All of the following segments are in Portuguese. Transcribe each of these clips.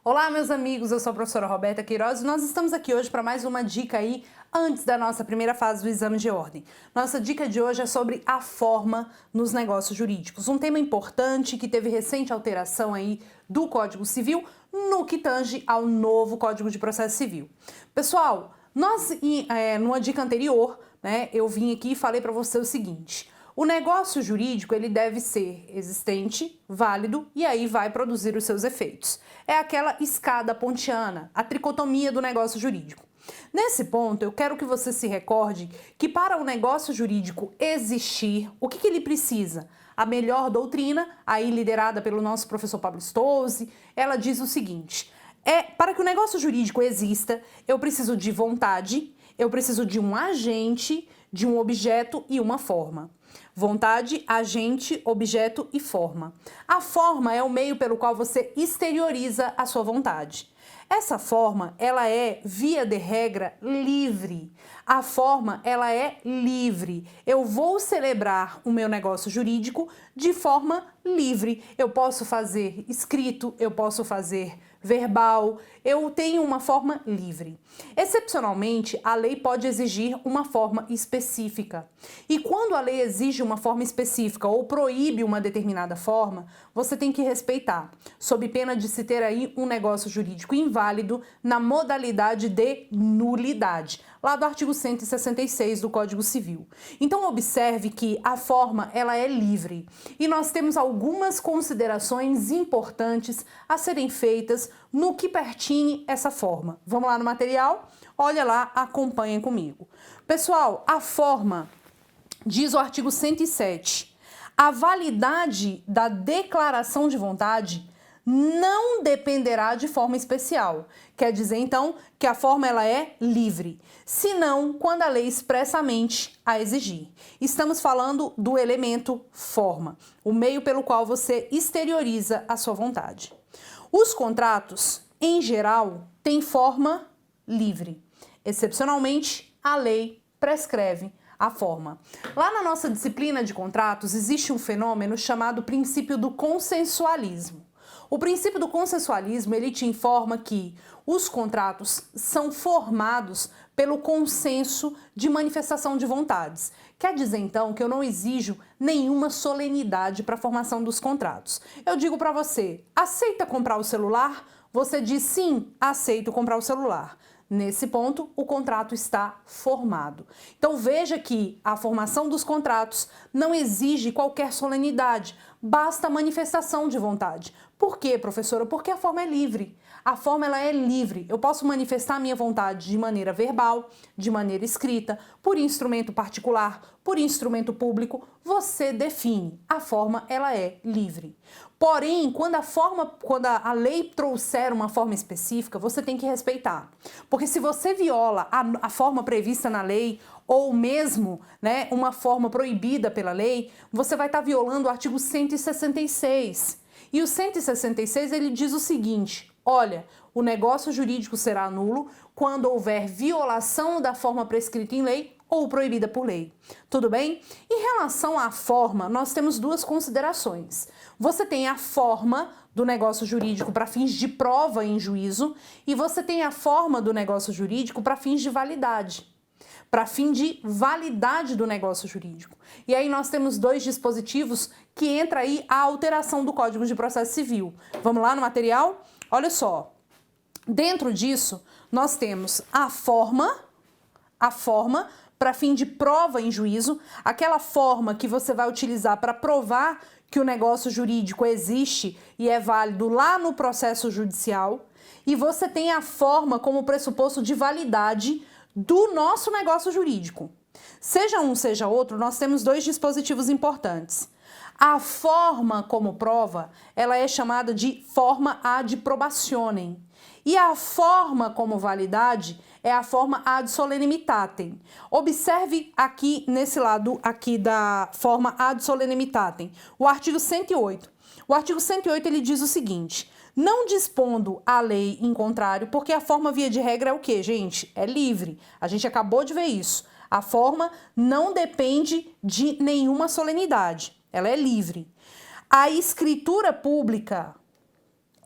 Olá, meus amigos, eu sou a professora Roberta Queiroz e nós estamos aqui hoje para mais uma dica aí antes da nossa primeira fase do exame de ordem. Nossa dica de hoje é sobre a forma nos negócios jurídicos, um tema importante que teve recente alteração aí do Código Civil no que tange ao novo Código de Processo Civil. Pessoal, numa dica anterior, eu vim aqui e falei para você o seguinte: o negócio jurídico ele deve ser existente, válido e aí vai produzir os seus efeitos. É aquela escada pontiana, a tricotomia do negócio jurídico. Nesse ponto, eu quero que você se recorde que para o negócio jurídico existir, o que ele precisa? A melhor doutrina, aí liderada pelo nosso professor Pablo Stolze, ela diz o seguinte: para que o negócio jurídico exista, eu preciso de vontade, eu preciso de um agente, de um objeto e uma forma. Vontade, agente, objeto e forma. A forma é o meio pelo qual você exterioriza a sua vontade. Essa forma, ela é, via de regra, livre. A forma, ela é livre. Eu vou celebrar o meu negócio jurídico de forma livre. Eu posso fazer escrito, eu posso fazer verbal, eu tenho uma forma livre. Excepcionalmente, a lei pode exigir uma forma específica. E quando a lei exige uma forma específica ou proíbe uma determinada forma, você tem que respeitar, sob pena de se ter aí um negócio jurídico inválido na modalidade de nulidade, lá do artigo 166 do Código Civil. Então observe que a forma ela é livre e nós temos algumas considerações importantes a serem feitas no que pertine essa forma. Vamos lá no material? Olha lá, acompanhem comigo. Pessoal, a forma, diz o artigo 107, a validade da declaração de vontade não dependerá de forma especial. Quer dizer, então, que a forma ela é livre, senão quando a lei expressamente a exigir. Estamos falando do elemento forma, o meio pelo qual você exterioriza a sua vontade. Os contratos, em geral, têm forma livre. Excepcionalmente, a lei prescreve a forma. Lá na nossa disciplina de contratos, existe um fenômeno chamado princípio do consensualismo. O princípio do consensualismo, ele te informa que os contratos são formados pelo consenso de manifestação de vontades. Quer dizer, então, que eu não exijo nenhuma solenidade para a formação dos contratos. Eu digo para você, aceita comprar o celular? Você diz sim, aceito comprar o celular. Nesse ponto, o contrato está formado. Então veja que a formação dos contratos não exige qualquer solenidade, basta a manifestação de vontade. Por quê, professora? Porque a forma é livre. A forma ela é livre. Eu posso manifestar a minha vontade de maneira verbal, de maneira escrita, por instrumento particular, por instrumento público. Você define. A forma ela é livre. Porém, quando a lei trouxer uma forma específica, você tem que respeitar. Porque se você viola a forma prevista na lei, ou mesmo uma forma proibida pela lei, você vai estar violando o artigo 166. E o 166 ele diz o seguinte: olha, o negócio jurídico será nulo quando houver violação da forma prescrita em lei ou proibida por lei. Tudo bem? Em relação à forma, nós temos duas considerações. Você tem a forma do negócio jurídico para fins de prova em juízo e você tem a forma do negócio jurídico para fins de validade. Para fim de validade do negócio jurídico. E aí nós temos dois dispositivos que entra aí a alteração do Código de Processo Civil. Vamos lá no material? Olha só. Dentro disso, nós temos a forma para fim de prova em juízo, aquela forma que você vai utilizar para provar que o negócio jurídico existe e é válido lá no processo judicial. E você tem a forma como pressuposto de validade do nosso negócio jurídico. Seja um, seja outro, nós temos dois dispositivos importantes. A forma como prova, ela é chamada de forma ad probationem. E a forma como validade é a forma ad solemnitatem. Observe aqui, nesse lado aqui da forma ad solemnitatem, o artigo 108. O artigo 108 ele diz o seguinte: não dispondo a lei em contrário, porque a forma via de regra é o quê, gente? É livre. A gente acabou de ver isso. A forma não depende de nenhuma solenidade. Ela é livre. A escritura pública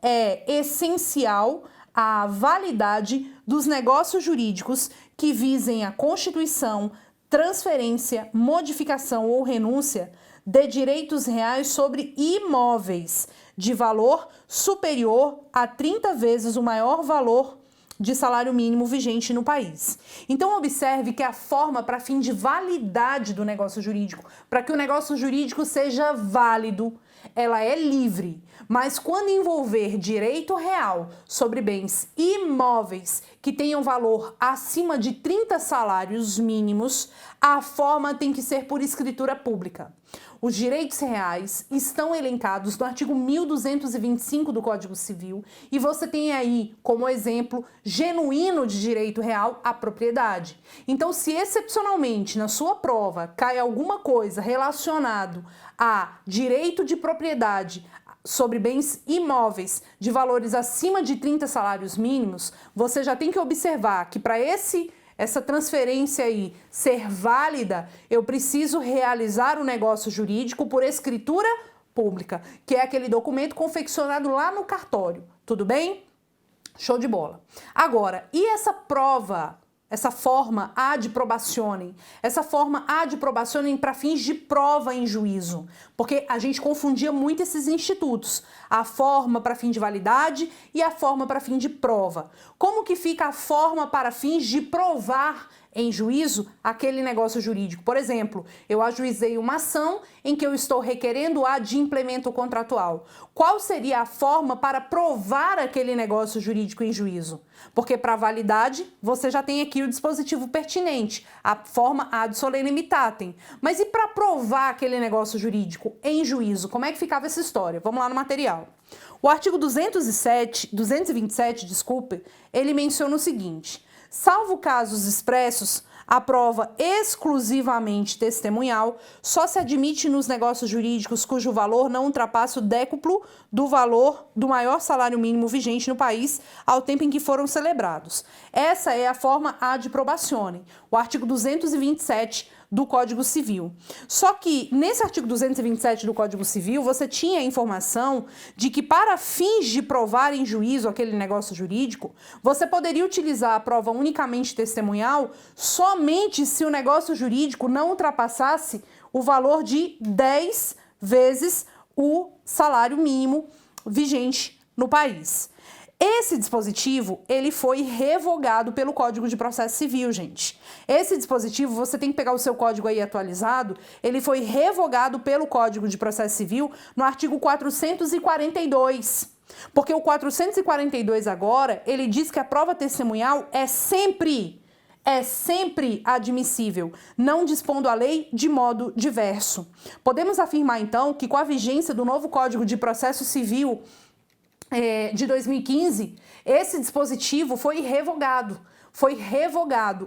é essencial à validade dos negócios jurídicos que visem a constituição, transferência, modificação ou renúncia de direitos reais sobre imóveis de valor superior a 30 vezes o maior valor de salário mínimo vigente no país. Então, observe que a forma para fim de validade do negócio jurídico, para que o negócio jurídico seja válido, ela é livre, mas quando envolver direito real sobre bens imóveis que tenham valor acima de 30 salários mínimos, a forma tem que ser por escritura pública. Os direitos reais estão elencados no artigo 1225 do Código Civil e você tem aí como exemplo genuíno de direito real a propriedade. Então, se excepcionalmente na sua prova cai alguma coisa relacionado a direito de propriedade sobre bens imóveis de valores acima de 30 salários mínimos, você já tem que observar que para essa transferência aí ser válida, eu preciso realizar o negócio jurídico por escritura pública, que é aquele documento confeccionado lá no cartório. Tudo bem? Show de bola. Agora, e essa prova, essa forma ad probationem? Essa forma ad probationem para fins de prova em juízo, porque a gente confundia muito esses institutos, a forma para fim de validade e a forma para fim de prova. Como que fica a forma para fins de provar em juízo aquele negócio jurídico? Por exemplo, eu ajuizei uma ação em que eu estou requerendo a de implemento contratual. Qual seria a forma para provar aquele negócio jurídico em juízo? Porque para validade, você já tem aqui o dispositivo pertinente, a forma ad solemnitatem. Mas e para provar aquele negócio jurídico em juízo? Como é que ficava essa história? Vamos lá no material. O artigo 227, ele menciona o seguinte: salvo casos expressos, a prova exclusivamente testemunhal só se admite nos negócios jurídicos cujo valor não ultrapasse o décuplo do valor do maior salário mínimo vigente no país ao tempo em que foram celebrados. Essa é a forma ad probationem, o artigo 227 do Código Civil. Só que nesse artigo 227 do Código Civil, você tinha a informação de que para fins de provar em juízo aquele negócio jurídico, você poderia utilizar a prova unicamente testemunhal somente se o negócio jurídico não ultrapassasse o valor de 10 vezes o salário mínimo vigente no país. Esse dispositivo, ele foi revogado pelo Código de Processo Civil, gente. Esse dispositivo, você tem que pegar o seu código aí atualizado, ele foi revogado pelo Código de Processo Civil no artigo 442. Porque o 442 agora, ele diz que a prova testemunhal é sempre admissível, não dispondo a lei de modo diverso. Podemos afirmar, então, que com a vigência do novo Código de Processo Civil de 2015, esse dispositivo foi revogado,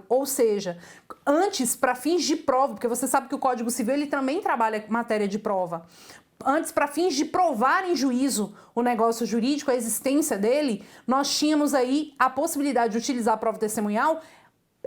ou seja, antes, para fins de prova, porque você sabe que o Código Civil ele também trabalha matéria de prova, antes, para fins de provar em juízo o negócio jurídico, a existência dele, nós tínhamos aí a possibilidade de utilizar a prova testemunhal,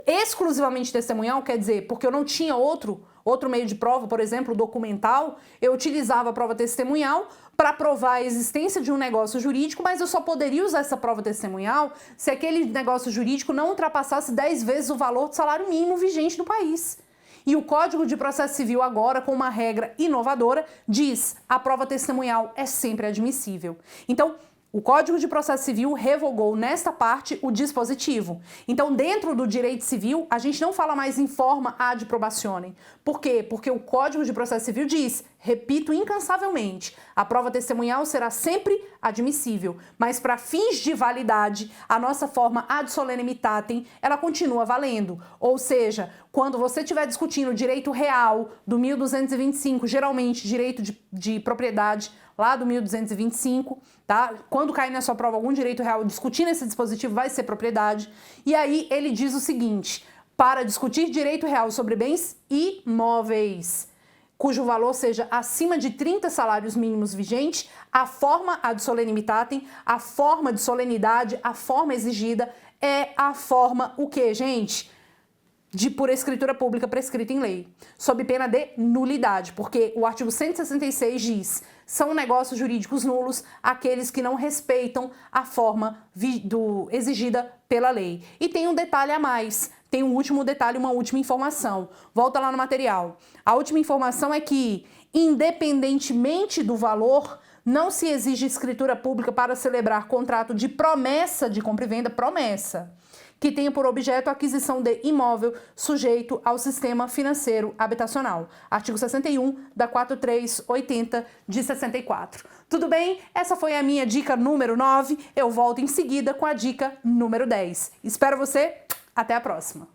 exclusivamente testemunhal, quer dizer, porque eu não tinha outro meio de prova, por exemplo, documental, eu utilizava a prova testemunhal para provar a existência de um negócio jurídico, mas eu só poderia usar essa prova testemunhal se aquele negócio jurídico não ultrapassasse 10 vezes o valor do salário mínimo vigente no país. E o Código de Processo Civil agora, com uma regra inovadora, diz: a prova testemunhal é sempre admissível. Então, o Código de Processo Civil revogou nesta parte o dispositivo. Então, dentro do direito civil, a gente não fala mais em forma ad probationem. Por quê? Porque o Código de Processo Civil diz, repito incansavelmente, a prova testemunhal será sempre admissível, mas para fins de validade, a nossa forma ad solemnitatem, ela continua valendo. Ou seja, quando você estiver discutindo o direito real do 1225, geralmente direito de propriedade, lá do 1225, tá? Quando cair na sua prova algum direito real discutindo esse dispositivo, vai ser propriedade. E aí ele diz o seguinte: para discutir direito real sobre bens imóveis, cujo valor seja acima de 30 salários mínimos vigentes, a forma ad solenitatem, a forma de solenidade, a forma exigida é a forma o quê, gente? De por escritura pública prescrita em lei, sob pena de nulidade, porque o artigo 166 diz: são negócios jurídicos nulos aqueles que não respeitam a forma exigida pela lei. E tem um detalhe a mais, tem um último detalhe, uma última informação. Volta lá no material. A última informação é que, independentemente do valor, não se exige escritura pública para celebrar contrato de promessa de compra e venda, promessa, que tenha por objeto a aquisição de imóvel sujeito ao sistema financeiro habitacional. Artigo 61 da 4380 de 64. Tudo bem? Essa foi a minha dica número 9. Eu volto em seguida com a dica número 10. Espero você. Até a próxima.